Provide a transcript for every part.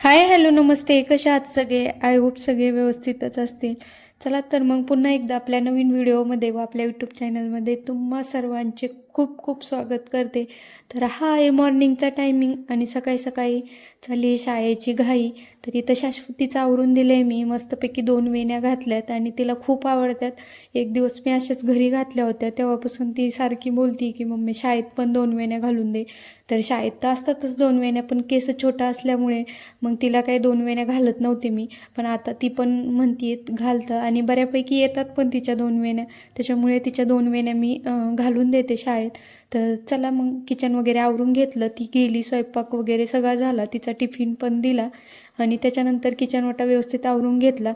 Hi hello नमस्ते. कशा आहात सगळे? आय होप सगळे व्यवस्थितच असतील. चला तर मग पुन्हा एकदा आपल्या नवीन व्हिडिओमध्ये व आपल्या यूट्यूब चॅनलमध्ये तुम्हा सर्वांचे खूप खूप स्वागत करते. तर हा आहे मॉर्निंगचा टायमिंग आणि सकाळी सकाळी झाली शाळेची घाई. तर इथं शाश्वतीचं आवरून दिलं आहे मी. मस्तपैकी 2 वेण्या घातल्यात आणि तिला खूप आवडतात. एक दिवस मी अशाच घरी घातल्या होत्या, तेव्हापासून ती सारखी बोलती की मम्मी शाळेत पण 2 वेण्या घालून दे. तर शाळेत तर असतातच 2 वेण्या, पण केस छोटा असल्यामुळे मग तिला काही 2 वेण्या घालत नव्हते मी. पण आता ती पण म्हणते घालतं आणि बऱ्यापैकी येतात पण तिच्या 2 वेण्या. त्याच्यामुळे तिच्या 2 वेण्या मी घालून देते शाळेत. तर चला मग किचन वगैरे आवरून घेतलं. ती गेली, स्वयंपाक वगैरे सगळा झाला, तिचा टिफिन पण दिला आणि त्याच्यानंतर किचन वाटा व्यवस्थित आवरून घेतला.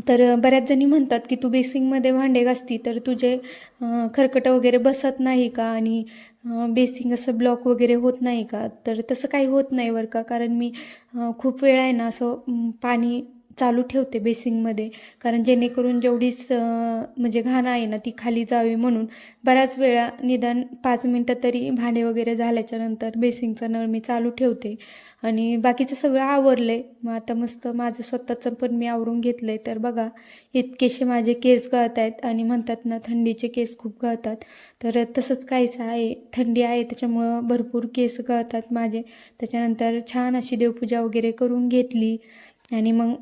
तर बऱ्याच जणी म्हणतात की तू बेसिंगमध्ये भांडे घासती तर तुझे खरकटं वगैरे बसत नाही का आणि बेसिंग असं ब्लॉक वगैरे होत नाही का? तर तसं काही होत नाही बरं का. कारण मी खूप वेळा आहे ना असं पाणी चालू ठेवते बेसिंगमध्ये, कारण जेणेकरून जेवढीच म्हणजे घाण आहे ना ती खाली जावी म्हणून. बऱ्याच वेळा निदान 5 मिनटं तरी भांडे वगैरे झाल्याच्यानंतर बेसिंगचा नळ मी चालू ठेवते आणि बाकीचं सगळं आवरलं आहे. मग आता मस्त माझं स्वतःचं पण मी आवरून घेतलं आहे. तर बघा इतकेसे माझे केस गळत आहेत आणि म्हणतात ना थंडीचे केस खूप गळतात. तर तसंच काहीसं आहे, थंडी आहे त्याच्यामुळं भरपूर केस गळतात माझे. त्याच्यानंतर छान अशी देवपूजा वगैरे करून घेतली आणि मग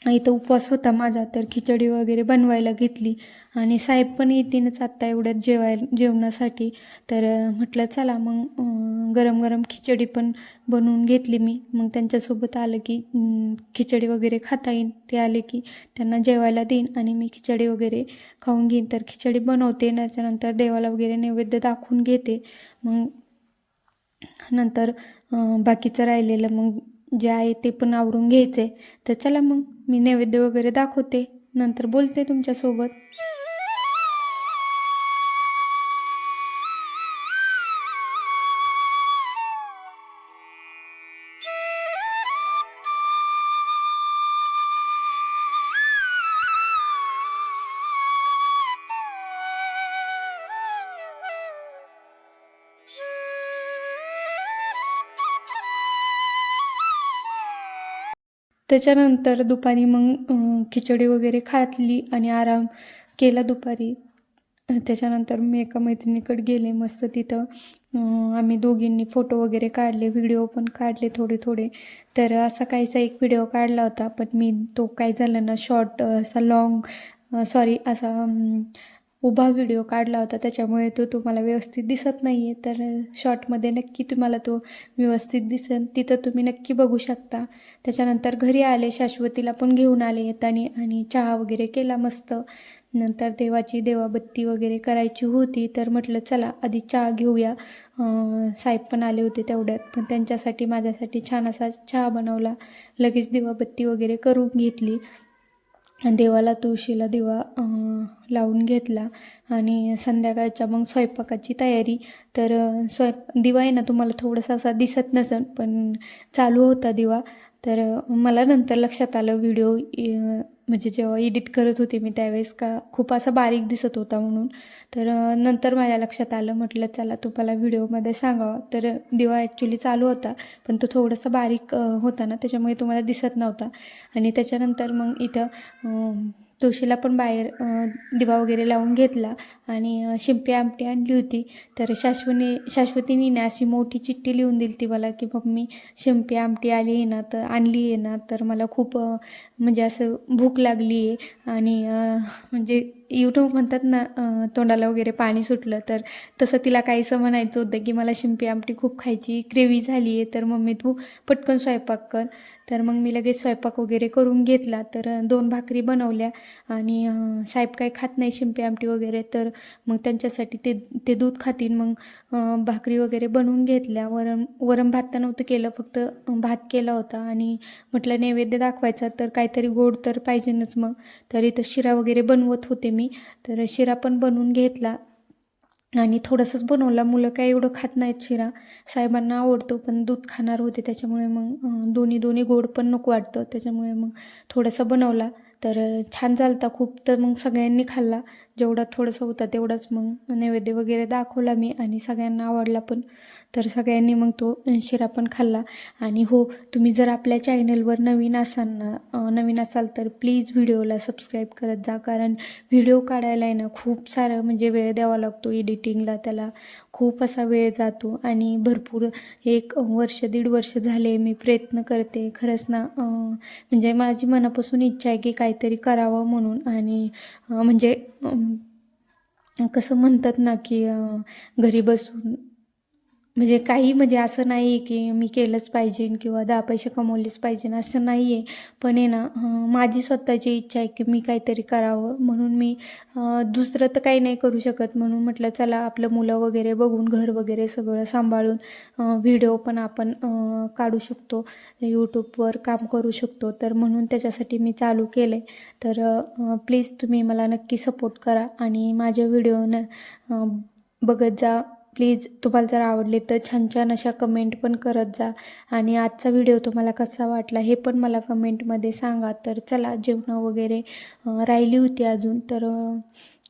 इथं उपवास होता माझा, तर खिचडी वगैरे बनवायला घेतली आणि साहेब पण येतीनच आत्ता एवढ्यात जेवणासाठी. तर म्हटलं चला मग गरम गरम खिचडी पण बनवून घेतली मी. मग त्यांच्यासोबत आलं की खिचडी वगैरे खाता येईन. ते आले की त्यांना जेवायला देईन आणि मी खिचडी वगैरे खाऊन घेईन. तर खिचडी बनवते, त्याच्यानंतर देवाला वगैरे नैवेद्य दाखवून घेते. मग नंतर बाकीचं राहिलेलं मग जे आहे ते पण आवरून घ्यायचं आहे. तर चला मग मी नैवेद्य वगैरे दाखवते, नंतर बोलते तुमच्यासोबत. त्याच्यानंतर दुपारी मग खिचडी वगैरे खातली आणि आराम केला दुपारी. त्याच्यानंतर मी एका मैत्रिणीकडे गेले. मस्त तिथं आम्ही दोघींनी फोटो वगैरे काढले, व्हिडिओ पण काढले थोडे थोडे. तर असा काहीसा एक व्हिडिओ काढला होता, पण मी तो काय झालं ना शॉर्ट असा लॉंग सॉरी असा उभा व्हिडिओ काढला होता, त्याच्यामुळे तो तुम्हाला व्यवस्थित दिसत नाही आहे. तर शॉर्टमध्ये नक्की तुम्हाला तो व्यवस्थित दिसेल, तिथं तुम्ही नक्की बघू शकता. त्याच्यानंतर घरी आले, शाश्वतीला पण घेऊन आले येताना आणि चहा वगैरे केला मस्त. नंतर देवाची देवाबत्ती वगैरे करायची होती, तर म्हटलं चला आधी चहा घेऊया. साहेब पण आले होते तेवढ्यात, पण त्यांच्यासाठी माझ्यासाठी छान असा चहा बनवला. लगेच दिवाबत्ती वगैरे करून घेतली. देवाला तुळशीला दिवा लावून घेतला आणि संध्याकाळच्या मग स्वयंपाकाची तयारी. तर दिवा आहे ना तुम्हाला थोडासा असा दिसत नसेल, पण चालू होता दिवा. तर मला नंतर लक्षात आलं व्हिडिओ म्हणजे जेव्हा एडिट करत होते मी त्यावेळेस का खूप असा बारीक दिसत होता म्हणून. तर नंतर माझ्या लक्षात आलं, म्हटलं चला तुम्हाला व्हिडिओमध्ये सांगावं. तर दिवा ॲक्च्युली चालू होता, पण तो थोडासा बारीक होता ना, त्याच्यामुळे तुम्हाला दिसत नव्हता. आणि त्याच्यानंतर मग इथं तुळशीला पण बाहेर दिवा वगैरे लावून घेतला आणि शिंपी आमटी आणली होती. तर शाश्वतीने ना अशी मोठी चिठ्ठी लिहून दिली ती मला की मम्मी शिंपी आमटी आली आहे ना, तर आणली आहे ना, तर मला खूप म्हणजे असं भूक लागली आहे आणि म्हणजे यूट्यूब म्हणतात ना तोंडाला वगैरे पाणी सुटलं, तर तसं तिला काहीसं म्हणायचं होतं की मला शिंपी आमटी खूप खायची ग्रेव्ही झाली आहे, तर मम्मी तू पटकन स्वयंपाक कर. तर मग मी लगेच स्वयंपाक वगैरे करून घेतला. तर 2 भाकरी बनवल्या आणि साहेब काही खात नाही शिंपी आमटी वगैरे, तर मग त्यांच्यासाठी ते दूध खातील. मग भाकरी वगैरे बनवून घेतल्या. वरण भात तर नव्हतं केलं, फक्त भात केला होता आणि म्हटलं नैवेद्य दाखवायचा तर काहीतरी गोड तर पाहिजेनच. मग तर इथं शिरा वगैरे बनवत होते मी, तर शिरा पण बनवून घेतला आणि थोडंसंच बनवला. मुलं काय एवढं खात नाहीत शिरा, साहेबांना आवडतो पण दूध खाणार होते, त्याच्यामुळे मग दोन्ही गोड पण नको वाटतं, त्याच्यामुळे मग थोडंसं बनवला. तर छान झालता खूप. तर मग सगळ्यांनी खाल्ला. जेवढा थोडंसं होता तेवढाच मग नैवेद्य वगैरे दाखवला मी आणि सगळ्यांना आवडला पण. तर सगळ्यांनी मग तो शिरा पण खाल्ला. आणि हो, तुम्ही जर आपल्या चॅनलवर नवीन असाल तर प्लीज व्हिडिओला सबस्क्राईब करत जा, कारण व्हिडिओ काढायला आहे ना खूप सारं म्हणजे वेळ द्यावा लागतो. एडिटिंगला त्याला खूप असा वेळ जातो आणि भरपूर 1 वर्ष 1.5 वर्ष झाले मी प्रयत्न करते खरंच ना. म्हणजे माझी मनापासून इच्छा आहे की काहीतरी करावं म्हणून. आणि म्हणजे कसं म्हणतात ना की घरी बसून म्हणजे काही म्हणजे असं नाही आहे की मी केलंच पाहिजे किंवा 10 पैसे कमवलेच पाहिजे असं नाही आहे. पण आहे ना माझी स्वतःची इच्छा आहे की मी काहीतरी करावं म्हणून मी दुसरं तर काही नाही करू शकत. म्हणून म्हटलं चला आपलं मुलं वगैरे बघून घर वगैरे सगळं सांभाळून व्हिडिओ पण आपण काढू शकतो, यूट्यूबवर काम करू शकतो. तर म्हणून त्याच्यासाठी मी चालू केलं आहे. तर प्लीज तुम्ही मला नक्की सपोर्ट करा आणि माझ्या व्हिडिओनं बघत जा. प्लीज तुम्हाला जर आवडले तर छान छान अशा कमेंट पण करत जा. आणि आजचा व्हिडिओ तुम्हाला कसा वाटला हे पण मला कमेंटमध्ये सांगा. तर चला जेवणं वगैरे राहिली होती अजून. तर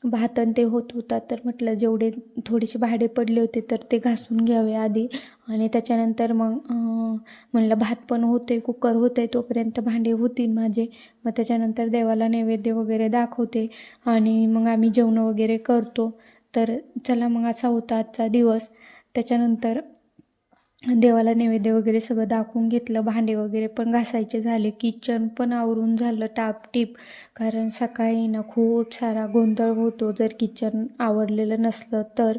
भात आणि ते होत होता. तर म्हटलं जेवढे थोडेसे भांडे पडले होते तर ते घासून घ्यावे आधी आणि त्याच्यानंतर मग म्हणलं भात पण होते, कुकर होते, तोपर्यंत भांडे होतील माझे. मग त्याच्यानंतर देवाला नैवेद्य वगैरे दाखवते आणि मग आम्ही जेवणं वगैरे करतो. तर चला मग असा होता आजचा दिवस. त्याच्यानंतर देवाला नैवेद्य वगैरे सगळं दाखवून घेतलं, भांडे वगैरे पण घासायचे झाले, किचन पण आवरून झालं टापटीप. कारण सकाळी ना खूप सारा गोंधळ होतो जर किचन आवरलेलं नसलं तर.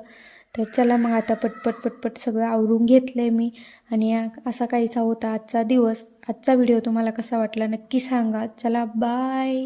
तर चला मग आता पटपट पटपट सगळं आवरून घेतलं आहे मी. आणि असा काहीसा होता आजचा दिवस. आजचा व्हिडिओ तुम्हाला कसा वाटला नक्की सांगा. चला बाय.